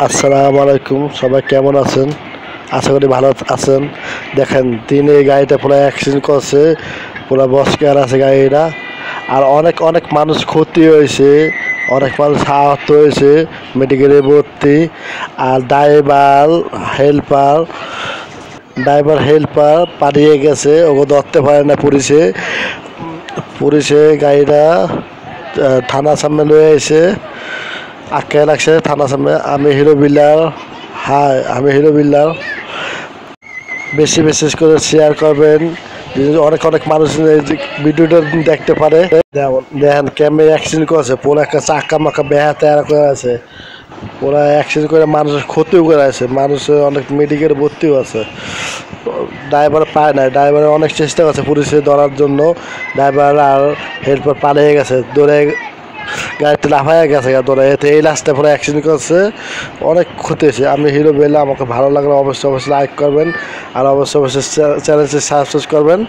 আসসালামু আলাইকুম, সবাই কেমন আছেন? আশা করি ভালো আছেন। দেখেন তিনি এই গাড়িটা পুরো অ্যাক্সিডেন্ট করছে, পুরো বসকার আছে গাড়িটা। আর অনেক অনেক মানুষ ক্ষতি হয়েছে, অনেক মানুষ আহত হয়েছে, মেডিকেলে ভর্তি। আর ড্রাইভার হেল্পার পালিয়ে গেছে, ওকে ধরতে পারে না পুলিশে। গাড়িটা থানার সামনে লয়ে এসে আটকে রাখছে থানার সামনে। আমি হিরো বিল্লার। হাই, আমি হিরো বিল্লার। বেশি বেশি করে শেয়ার করবেন, অনেক অনেক মানুষ এই যে ভিডিওটা দেখতে পারে। দেখেন কেমন অ্যাক্সিডেন্ট করেছে, পুরো একটা চাক্কা মাক্কা বেহা তেরা করে আছে, পুরো অ্যাক্সিডেন্ট করে মানুষের ক্ষতিও করে আছে, মানুষের অনেক মেডিকেল ভর্তিও আছে। ড্রাইভার পায় না, ড্রাইভারের অনেক চেষ্টা করছে পুলিশে ধরার জন্য। ড্রাইভার আর হেল্পার পালিয়ে গেছে, দৌড়ে গাড়িতে লাফাইয়া গেছে, ধরে এতে এই লাস্টে পরে অ্যাক্সিডেন্ট করছে, অনেক ক্ষতি হয়েছে। আমি হিরো বেলা, আমাকে ভালো লাগলে অবশ্যই অবশ্যই লাইক করবেন, আর অবশ্যই অবশ্যই চ্যানেলটি সাবস্ক্রাইব করবেন।